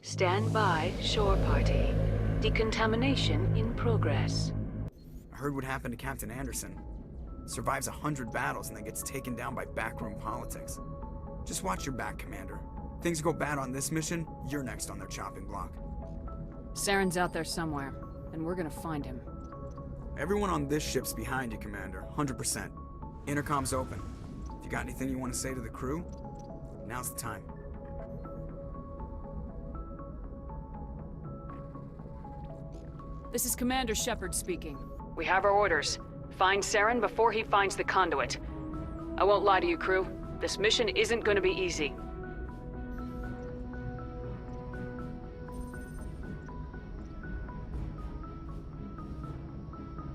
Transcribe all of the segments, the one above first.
Stand by, shore party. Decontamination in progress. I heard what happened to Captain Anderson. Survives 100 battles and then gets taken down by backroom politics. Just watch your back, Commander. Things go bad on this mission, you're next on their chopping block. Saren's out there somewhere, and we're gonna find him. Everyone on this ship's behind you, Commander. 100%. Intercom's open. If you got anything you want to say to the crew, now's the time. This is Commander Shepard speaking. We have our orders. Find Saren before he finds the conduit. I won't lie to you, crew. This mission isn't going to be easy.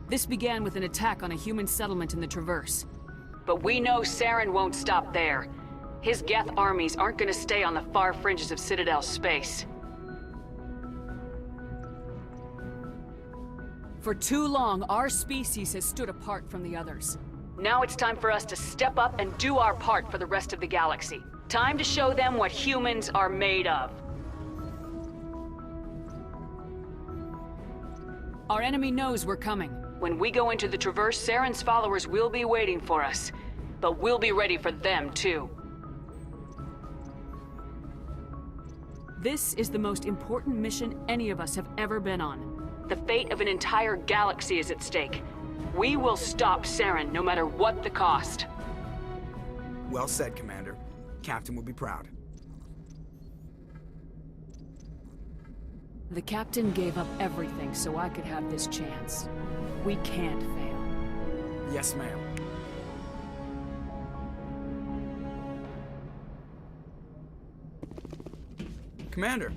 This began with an attack on a human settlement in the Traverse. But we know Saren won't stop there. His Geth armies aren't going to stay on the far fringes of Citadel space. For too long, our species has stood apart from the others. Now it's time for us to step up and do our part for the rest of the galaxy. Time to show them what humans are made of. Our enemy knows we're coming. When we go into the Traverse, Saren's followers will be waiting for us. But we'll be ready for them, too. This is the most important mission any of us have ever been on. The fate of an entire galaxy is at stake. We will stop Saren no matter what the cost. Well said, Commander. Captain will be proud. The captain gave up everything so I could have this chance. We can't fail. Yes, ma'am. Commander,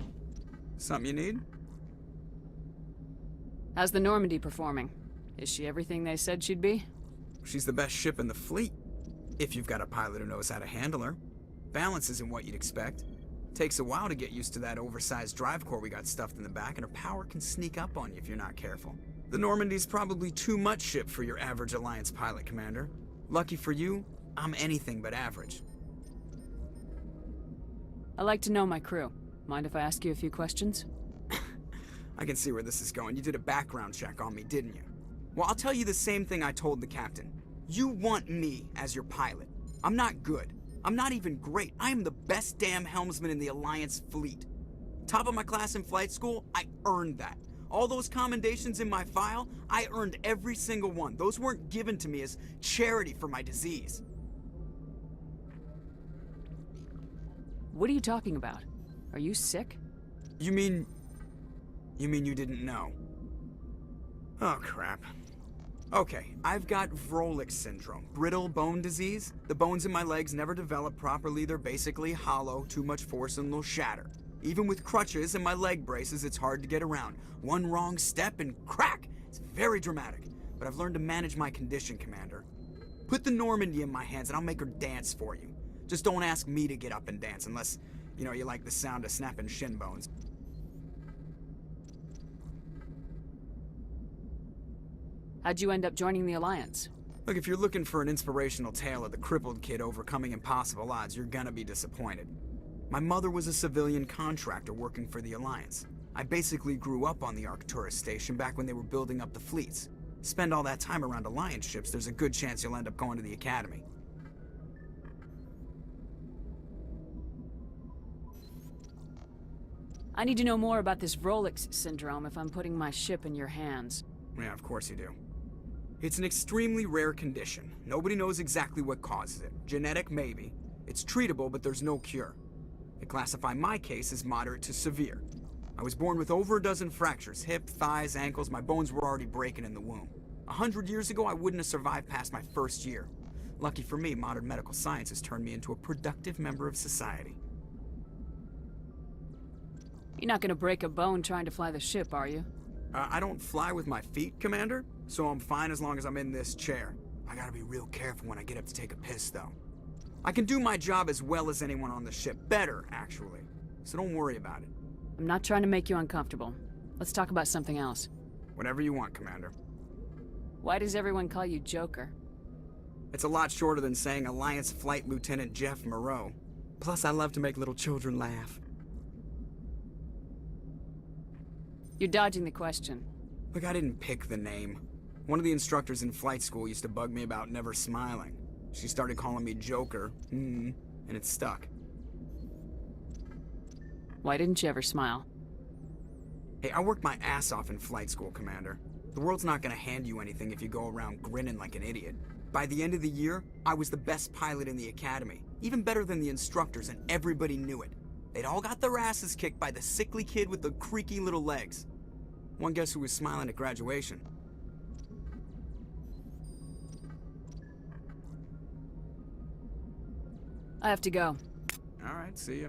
something you need? How's the Normandy performing? Is she everything they said she'd be? She's the best ship in the fleet. If you've got a pilot who knows how to handle her. Balance isn't what you'd expect. Takes a while to get used to that oversized drive core we got stuffed in the back, and her power can sneak up on you if you're not careful. The Normandy's probably too much ship for your average Alliance pilot, Commander. Lucky for you, I'm anything but average. I like to know my crew. Mind if I ask you a few questions? I can see where this is going. You did a background check on me, didn't you? Well, I'll tell you the same thing I told the captain. You want me as your pilot. I'm not good. I'm not even great. I am the best damn helmsman in the Alliance fleet. Top of my class in flight school, I earned that. All those commendations in my file, I earned every single one. Those weren't given to me as charity for my disease. What are you talking about? Are you sick? You mean you didn't know? Oh, crap. Okay, I've got Vrolik syndrome, brittle bone disease. The bones in my legs never develop properly. They're basically hollow, too much force and they'll shatter. Even with crutches and my leg braces, it's hard to get around. One wrong step and crack! It's very dramatic. But I've learned to manage my condition, Commander. Put the Normandy in my hands and I'll make her dance for you. Just don't ask me to get up and dance unless, you like the sound of snapping shin bones. How'd you end up joining the Alliance? Look, if you're looking for an inspirational tale of the crippled kid overcoming impossible odds, you're gonna be disappointed. My mother was a civilian contractor working for the Alliance. I basically grew up on the Arcturus station back when they were building up the fleets. Spend all that time around Alliance ships, there's a good chance you'll end up going to the Academy. I need to know more about this Vrolik syndrome if I'm putting my ship in your hands. Yeah, of course you do. It's an extremely rare condition. Nobody knows exactly what causes it. Genetic, maybe. It's treatable, but there's no cure. They classify my case as moderate to severe. I was born with over a dozen fractures, hip, thighs, ankles. My bones were already breaking in the womb. 100 years ago, I wouldn't have survived past my first year. Lucky for me, modern medical science has turned me into a productive member of society. You're not gonna break a bone trying to fly the ship, are you? I don't fly with my feet, Commander, so I'm fine as long as I'm in this chair. I gotta be real careful when I get up to take a piss, though. I can do my job as well as anyone on the ship. Better, actually. So don't worry about it. I'm not trying to make you uncomfortable. Let's talk about something else. Whatever you want, Commander. Why does everyone call you Joker? It's a lot shorter than saying Alliance Flight Lieutenant Jeff Moreau. Plus, I love to make little children laugh. You're dodging the question. Look, I didn't pick the name. One of the instructors in flight school used to bug me about never smiling. She started calling me Joker, and it stuck. Why didn't you ever smile? Hey, I worked my ass off in flight school, Commander. The world's not gonna hand you anything if you go around grinning like an idiot. By the end of the year, I was the best pilot in the academy, even better than the instructors, and everybody knew it. They'd all got their asses kicked by the sickly kid with the creaky little legs. One guess who was smiling at graduation? I have to go. All right, see ya.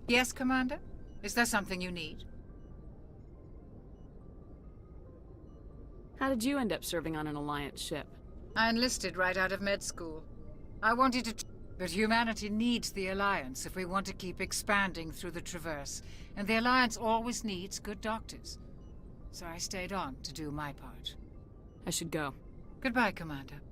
Yes, Commander? Is there something you need? How did you end up serving on an Alliance ship? I enlisted right out of med school. I wanted to... But humanity needs the Alliance if we want to keep expanding through the Traverse. And the Alliance always needs good doctors. So I stayed on to do my part. I should go. Goodbye, Commander.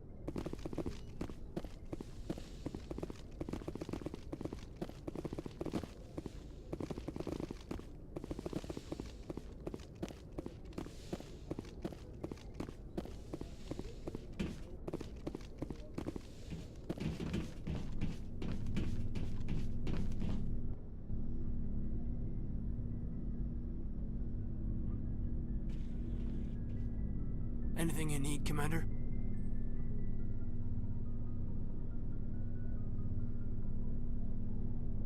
Anything you need, Commander?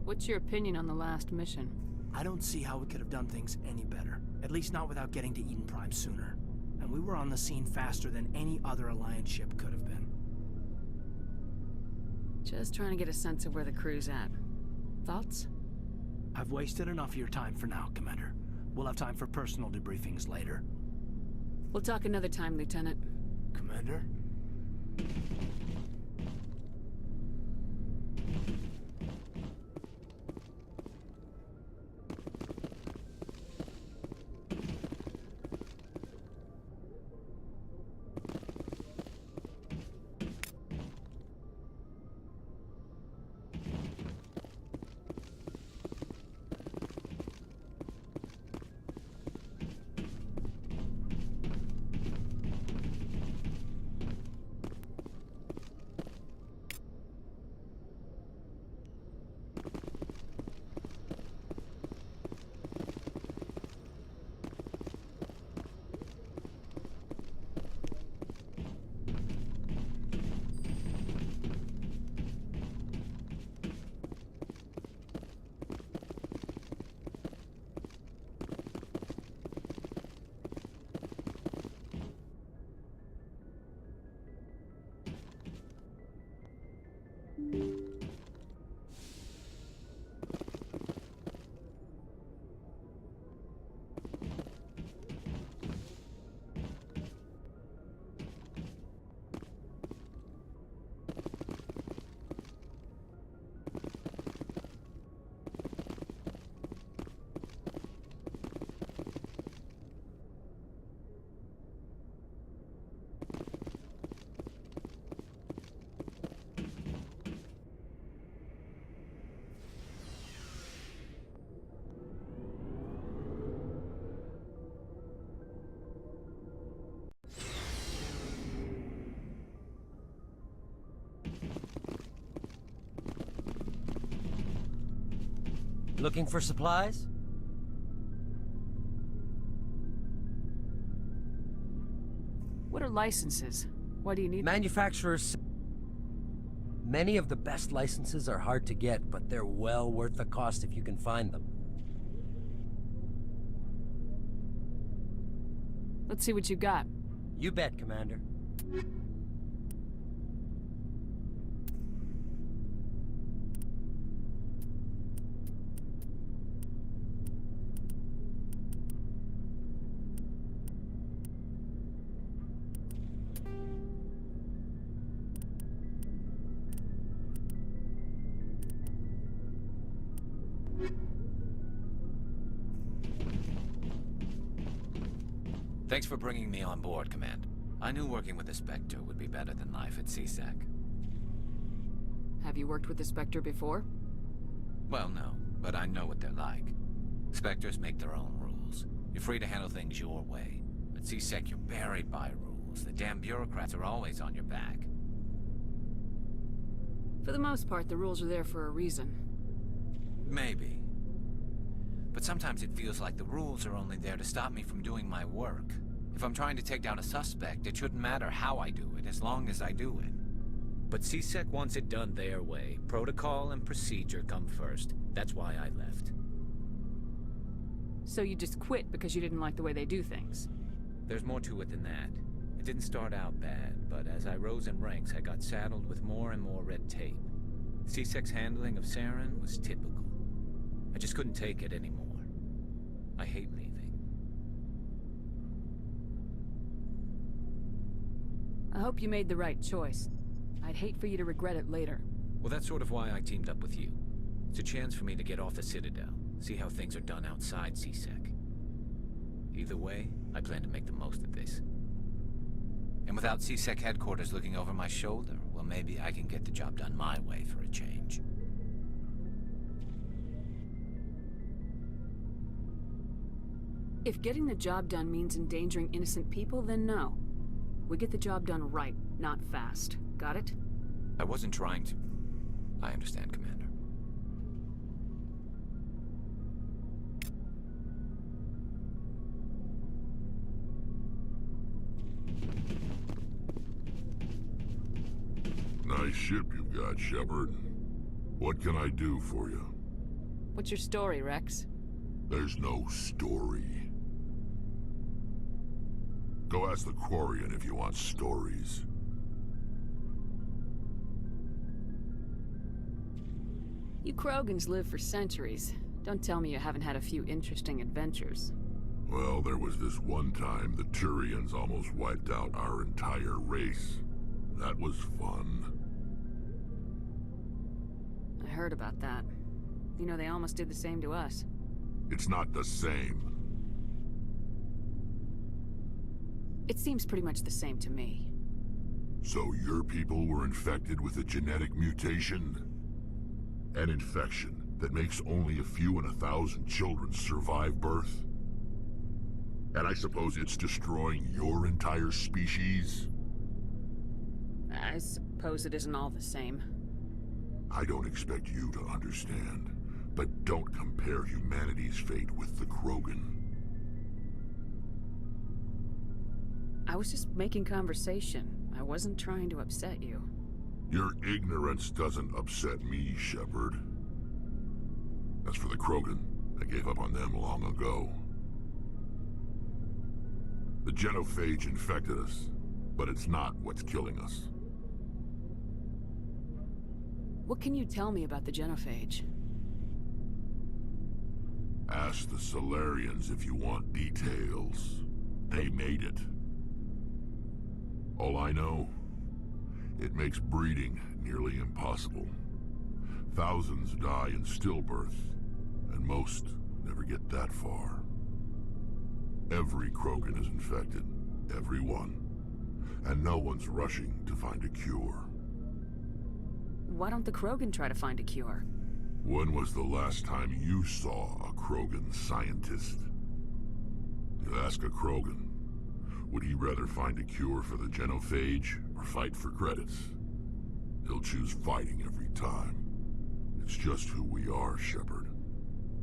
What's your opinion on the last mission? I don't see how we could have done things any better. At least not without getting to Eden Prime sooner. And we were on the scene faster than any other Alliance ship could have been. Just trying to get a sense of where the crew's at. Thoughts? I've wasted enough of your time for now, Commander. We'll have time for personal debriefings later. We'll talk another time, Lieutenant. Commander? Looking for supplies? What are licenses? Why do you need them? Manufacturers... Many of the best licenses are hard to get, but they're well worth the cost if you can find them. Let's see what you got. You bet, Commander. Thanks for bringing me on board, Command. I knew working with the Spectre would be better than life at CSEC. Have you worked with the Spectre before? Well, no, but I know what they're like. Spectres make their own rules. You're free to handle things your way. At CSEC, you're buried by rules. The damn bureaucrats are always on your back. For the most part, the rules are there for a reason. Maybe. But sometimes it feels like the rules are only there to stop me from doing my work. If I'm trying to take down a suspect, it shouldn't matter how I do it, as long as I do it. But CSEC wants it done their way. Protocol and procedure come first. That's why I left. So you just quit because you didn't like the way they do things? There's more to it than that. It didn't start out bad, but as I rose in ranks, I got saddled with more and more red tape. CSEC's handling of Saren was typical. I just couldn't take it anymore. I hate leaving. I hope you made the right choice. I'd hate for you to regret it later. Well, that's sort of why I teamed up with you. It's a chance for me to get off the Citadel, see how things are done outside CSEC. Either way, I plan to make the most of this. And without CSEC headquarters looking over my shoulder, well, maybe I can get the job done my way for a change. If getting the job done means endangering innocent people, then no. We get the job done right, not fast. Got it? I wasn't trying to... I understand, Commander. Nice ship you've got, Shepard. What can I do for you? What's your story, Rex? There's no story. Go ask the Quarian if you want stories. You Krogans live for centuries. Don't tell me you haven't had a few interesting adventures. Well, there was this one time the Turians almost wiped out our entire race. That was fun. I heard about that. You know, they almost did the same to us. It's not the same. It seems pretty much the same to me. So your people were infected with a genetic mutation? An infection that makes only a few in 1,000 children survive birth? And I suppose it's destroying your entire species? I suppose it isn't all the same. I don't expect you to understand, but don't compare humanity's fate with the Krogan. I was just making conversation. I wasn't trying to upset you. Your ignorance doesn't upset me, Shepard. As for the Krogan, I gave up on them long ago. The genophage infected us, but it's not what's killing us. What can you tell me about the genophage? Ask the Solarians if you want details. They made it. All I know, it makes breeding nearly impossible. Thousands die in stillbirth, and most never get that far. Every Krogan is infected, every one. And no one's rushing to find a cure. Why don't the Krogan try to find a cure? When was the last time you saw a Krogan scientist? You ask a Krogan, would he rather find a cure for the genophage or fight for credits? He'll choose fighting every time. It's just who we are, Shepard.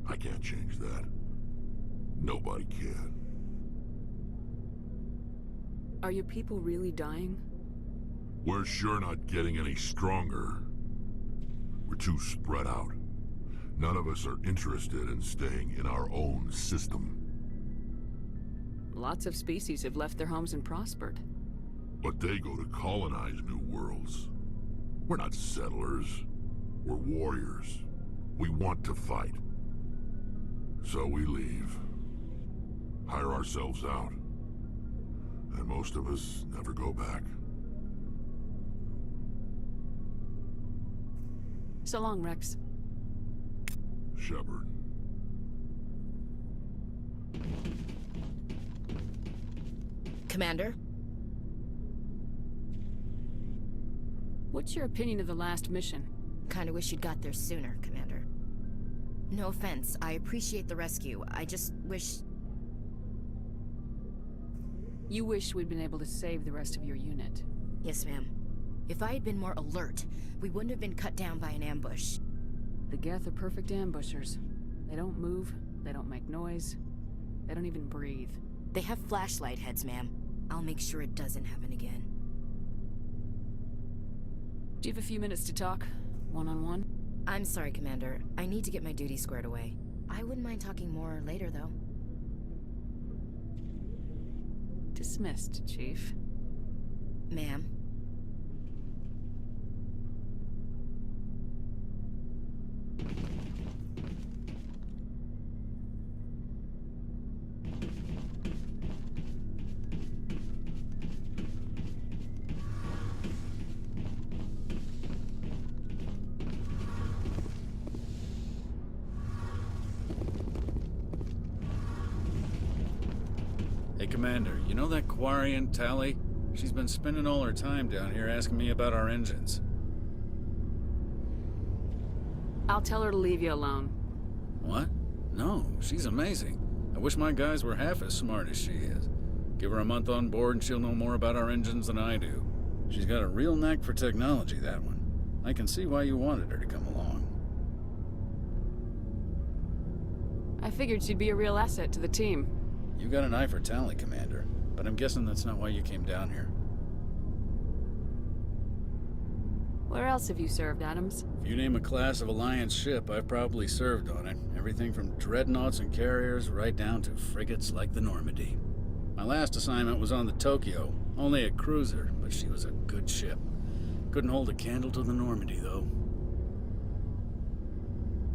I can't change that. Nobody can. Are your people really dying? We're sure not getting any stronger. We're too spread out. None of us are interested in staying in our own system. Lots of species have left their homes and prospered. But they go to colonize new worlds. We're not settlers. We're warriors. We want to fight. So we leave. Hire ourselves out. And most of us never go back. So long, Rex. Shepard. Commander? What's your opinion of the last mission? Kinda wish you'd got there sooner, Commander. No offense, I appreciate the rescue. I just wish... You wish we'd been able to save the rest of your unit. Yes, ma'am. If I had been more alert, we wouldn't have been cut down by an ambush. The Geth are perfect ambushers. They don't move, they don't make noise, they don't even breathe. They have flashlight heads, ma'am. I'll make sure it doesn't happen again. Do you have a few minutes to talk? One-on-one? I'm sorry, Commander. I need to get my duty squared away. I wouldn't mind talking more later, though. Dismissed, Chief. Ma'am. Hey, Commander, you know that Quarian, Tally? She's been spending all her time down here asking me about our engines. I'll tell her to leave you alone. What? No, she's amazing. I wish my guys were half as smart as she is. Give her a month on board and she'll know more about our engines than I do. She's got a real knack for technology, that one. I can see why you wanted her to come along. I figured she'd be a real asset to the team. You got an eye for Tally, Commander, but I'm guessing that's not why you came down here. Where else have you served, Adams? If you name a class of Alliance ship, I've probably served on it. Everything from dreadnoughts and carriers right down to frigates like the Normandy. My last assignment was on the Tokyo, only a cruiser, but she was a good ship. Couldn't hold a candle to the Normandy, though.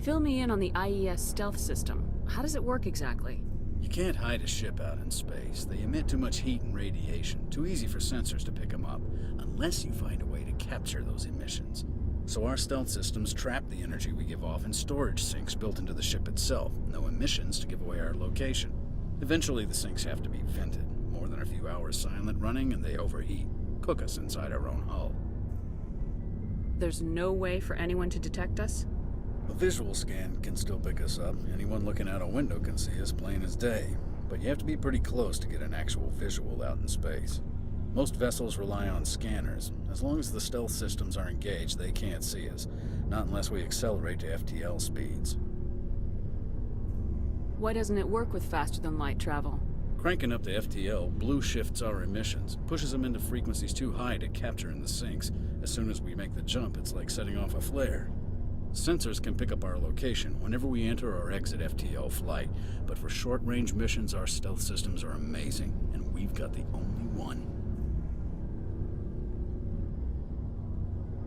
Fill me in on the IES stealth system. How does it work exactly? You can't hide a ship out in space. They emit too much heat and radiation. Too easy for sensors to pick them up, unless you find a way to capture those emissions. So our stealth systems trap the energy we give off in storage sinks built into the ship itself. No emissions to give away our location. Eventually the sinks have to be vented. More than a few hours silent running and they overheat. Cook us inside our own hull. There's no way for anyone to detect us? A visual scan can still pick us up. Anyone looking out a window can see us plain as day. But you have to be pretty close to get an actual visual out in space. Most vessels rely on scanners. As long as the stealth systems are engaged, they can't see us. Not unless we accelerate to FTL speeds. Why doesn't it work with faster-than-light travel? Cranking up the FTL blue shifts our emissions, pushes them into frequencies too high to capture in the sinks. As soon as we make the jump, it's like setting off a flare. Sensors can pick up our location whenever we enter or exit FTL flight, but for short-range missions, our stealth systems are amazing, and we've got the only one.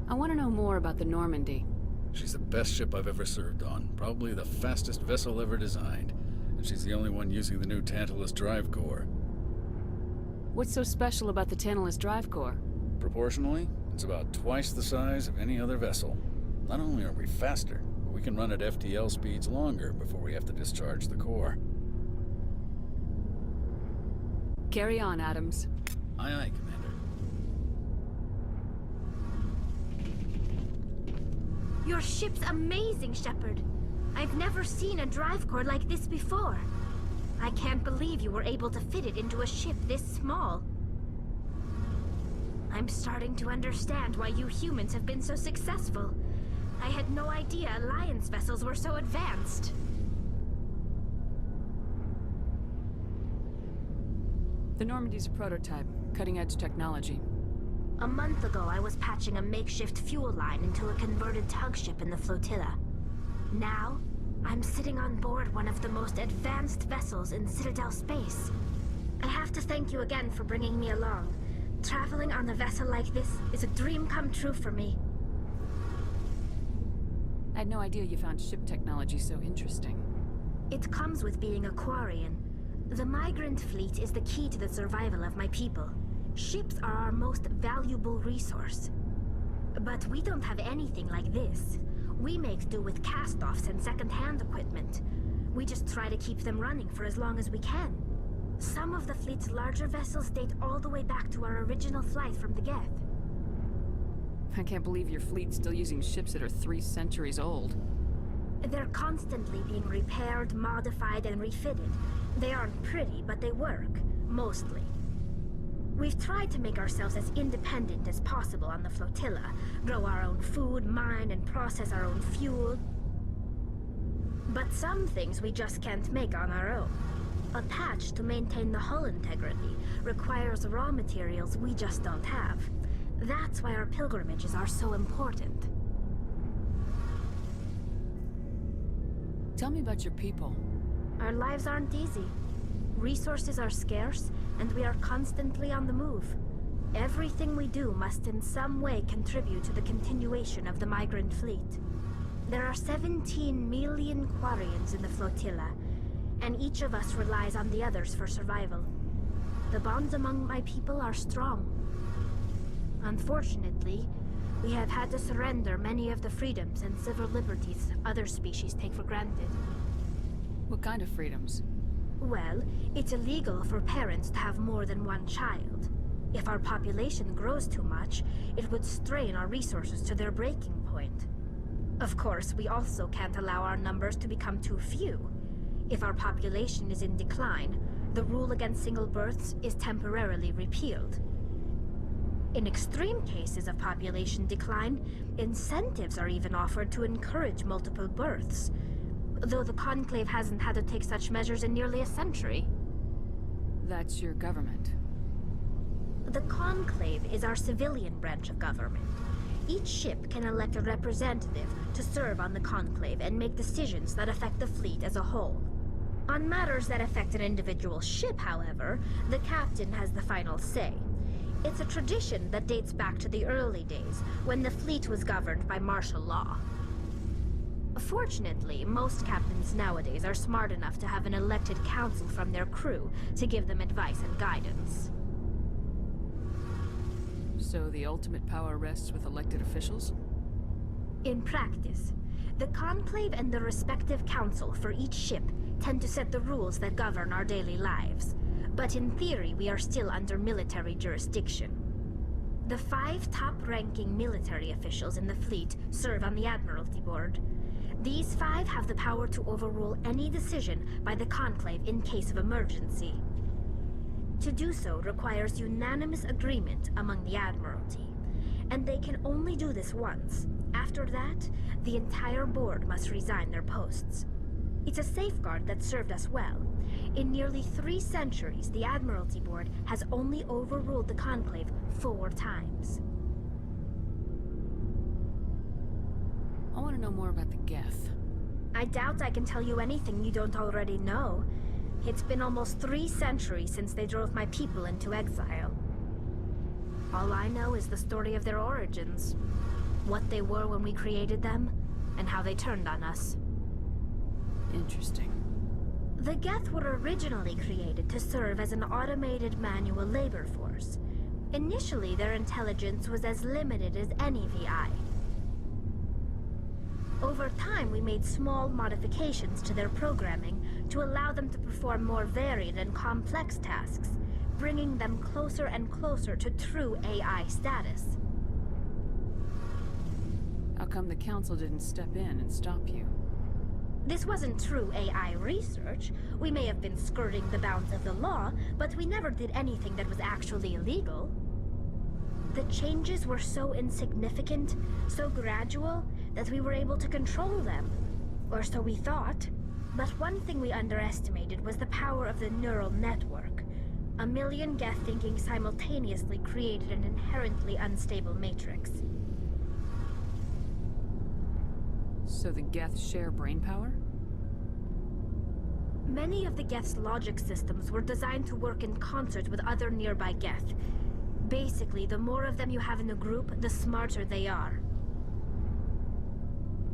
I want to know more about the Normandy. She's the best ship I've ever served on. Probably the fastest vessel ever designed. And she's the only one using the new Tantalus drive core. What's so special about the Tantalus drive core? Proportionally, it's about twice the size of any other vessel. Not only are we faster, but we can run at FTL speeds longer before we have to discharge the core. Carry on, Adams. Aye, aye, Commander. Your ship's amazing, Shepard. I've never seen a drive core like this before. I can't believe you were able to fit it into a ship this small. I'm starting to understand why you humans have been so successful. I had no idea Alliance vessels were so advanced. The Normandy's a prototype, cutting-edge technology. A month ago, I was patching a makeshift fuel line into a converted tug ship in the flotilla. Now, I'm sitting on board one of the most advanced vessels in Citadel space. I have to thank you again for bringing me along. Traveling on a vessel like this is a dream come true for me. I had no idea you found ship technology so interesting. It comes with being a Quarian. The migrant fleet is the key to the survival of my people. Ships are our most valuable resource. But we don't have anything like this. We make do with cast-offs and second-hand equipment. We just try to keep them running for as long as we can. Some of the fleet's larger vessels date all the way back to our original flight from the Geth. I can't believe your fleet's still using ships that are 3 centuries old. They're constantly being repaired, modified, and refitted. They aren't pretty, but they work. Mostly. We've tried to make ourselves as independent as possible on the flotilla. Grow our own food, mine, and process our own fuel. But some things we just can't make on our own. A patch to maintain the hull integrity requires raw materials we just don't have. That's why our pilgrimages are so important. Tell me about your people. Our lives aren't easy. Resources are scarce, and we are constantly on the move. Everything we do must in some way contribute to the continuation of the migrant fleet. There are 17 million Quarians in the flotilla, and each of us relies on the others for survival. The bonds among my people are strong. Unfortunately, we have had to surrender many of the freedoms and civil liberties other species take for granted. What kind of freedoms? Well, it's illegal for parents to have more than one child. If our population grows too much, it would strain our resources to their breaking point. Of course, we also can't allow our numbers to become too few. If our population is in decline, the rule against single births is temporarily repealed. In extreme cases of population decline, incentives are even offered to encourage multiple births, though the Conclave hasn't had to take such measures in nearly a century. That's your government. The Conclave is our civilian branch of government. Each ship can elect a representative to serve on the Conclave and make decisions that affect the fleet as a whole. On matters that affect an individual ship, however, the captain has the final say. It's a tradition that dates back to the early days, when the fleet was governed by martial law. Fortunately, most captains nowadays are smart enough to have an elected council from their crew to give them advice and guidance. So the ultimate power rests with elected officials? In practice, the Conclave and the respective council for each ship tend to set the rules that govern our daily lives. But in theory, we are still under military jurisdiction. The 5 top-ranking military officials in the fleet serve on the Admiralty Board. These 5 have the power to overrule any decision by the Conclave in case of emergency. To do so requires unanimous agreement among the Admiralty, and they can only do this once. After that, the entire board must resign their posts. It's a safeguard that served us well. In nearly 3 centuries, the Admiralty Board has only overruled the Conclave 4 times. I want to know more about the Geth. I doubt I can tell you anything you don't already know. It's been almost 3 centuries since they drove my people into exile. All I know is the story of their origins. what they were when we created them, and how they turned on us. Interesting. The Geth were originally created to serve as an automated manual labor force. Initially, their intelligence was as limited as any VI. Over time, we made small modifications to their programming to allow them to perform more varied and complex tasks, bringing them closer and closer to true AI status. How come the Council didn't step in and stop you? This wasn't true AI research. We may have been skirting the bounds of the law, but we never did anything that was actually illegal. The changes were so insignificant, so gradual, that we were able to control them. Or so we thought. But one thing we underestimated was the power of the neural network. A million Geth thinking simultaneously created an inherently unstable matrix. So the Geth share brainpower? Many of the Geth's logic systems were designed to work in concert with other nearby Geth. Basically, the more of them you have in a group, the smarter they are.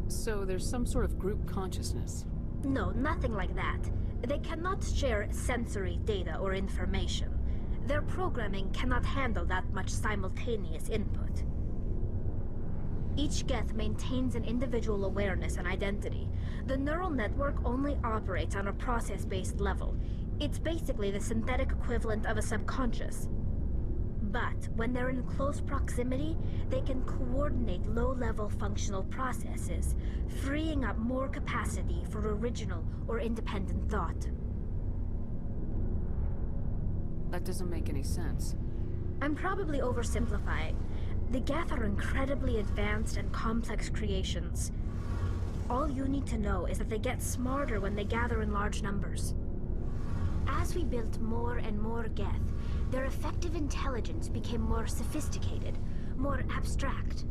So there's some sort of group consciousness? No, nothing like that. They cannot share sensory data or information. Their programming cannot handle that much simultaneous input. Each Geth maintains an individual awareness and identity. The neural network only operates on a process-based level. It's basically the synthetic equivalent of a subconscious. But when they're in close proximity, they can coordinate low-level functional processes, freeing up more capacity for original or independent thought. That doesn't make any sense. I'm probably oversimplifying. The Geth are incredibly advanced and complex creations. All you need to know is that they get smarter when they gather in large numbers. As we built more and more Geth, their effective intelligence became more sophisticated, more abstract.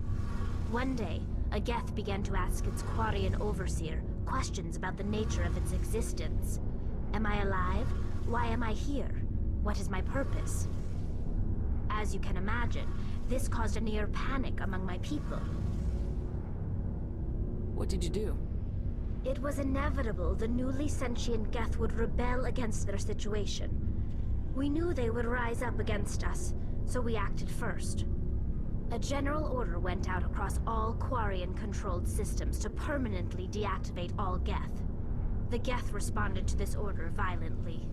One day, a Geth began to ask its Quarian overseer questions about the nature of its existence. Am I alive? Why am I here? What is my purpose? As you can imagine, this caused a near panic among my people. What did you do? It was inevitable the newly sentient Geth would rebel against their situation. We knew they would rise up against us, so we acted first. A general order went out across all Quarian-controlled systems to permanently deactivate all Geth. The Geth responded to this order violently.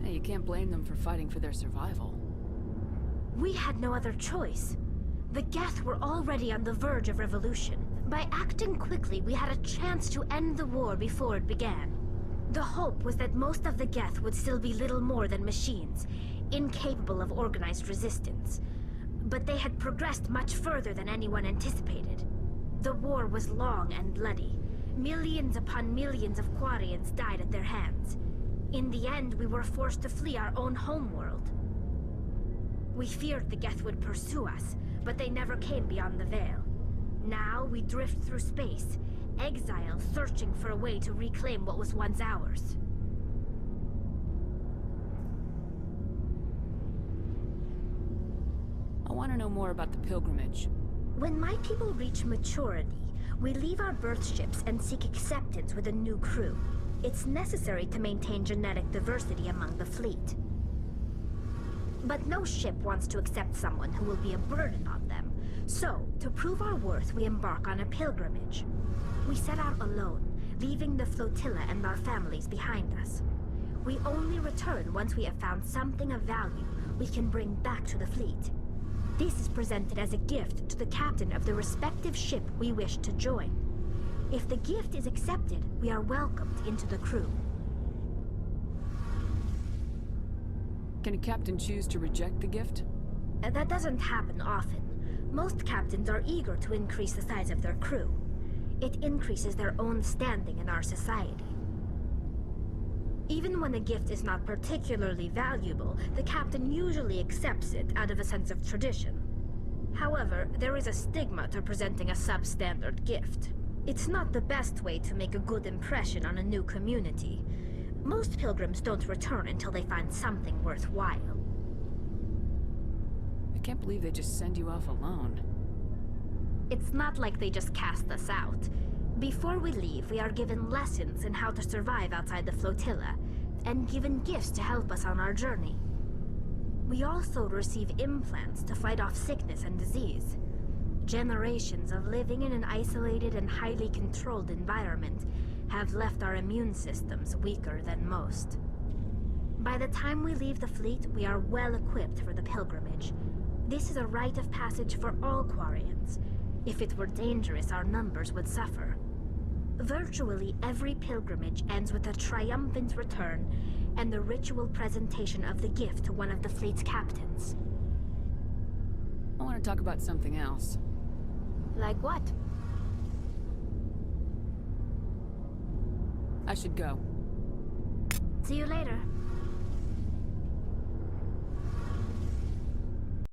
Hey, you can't blame them for fighting for their survival. We had no other choice. The Geth were already on the verge of revolution. By acting quickly, we had a chance to end the war before it began. The hope was that most of the Geth would still be little more than machines, incapable of organized resistance. But they had progressed much further than anyone anticipated. The war was long and bloody. Millions upon millions of Quarians died at their hands. In the end, we were forced to flee our own homeworld. We feared the Geth would pursue us, but they never came beyond the Veil. Now we drift through space, exile searching for a way to reclaim what was once ours. I want to know more about the pilgrimage. When my people reach maturity, we leave our birth ships and seek acceptance with a new crew. It's necessary to maintain genetic diversity among the fleet. But no ship wants to accept someone who will be a burden on them. So, to prove our worth, we embark on a pilgrimage. We set out alone, leaving the flotilla and our families behind us. We only return once we have found something of value we can bring back to the fleet. This is presented as a gift to the captain of the respective ship we wish to join. If the gift is accepted, we are welcomed into the crew. Can a captain choose to reject the gift? That doesn't happen often. Most captains are eager to increase the size of their crew. It increases their own standing in our society. Even when a gift is not particularly valuable, the captain usually accepts it out of a sense of tradition. However, there is a stigma to presenting a substandard gift. It's not the best way to make a good impression on a new community. Most pilgrims don't return until they find something worthwhile. I can't believe they just send you off alone. It's not like they just cast us out. Before we leave, we are given lessons in how to survive outside the flotilla, and given gifts to help us on our journey. We also receive implants to fight off sickness and disease. Generations of living in an isolated and highly controlled environment have left our immune systems weaker than most. By the time we leave the fleet, we are well equipped for the pilgrimage. This is a rite of passage for all Quarians. If it were dangerous, our numbers would suffer. Virtually every pilgrimage ends with a triumphant return and the ritual presentation of the gift to one of the fleet's captains. I want to talk about something else. Like what? I should go. See you later.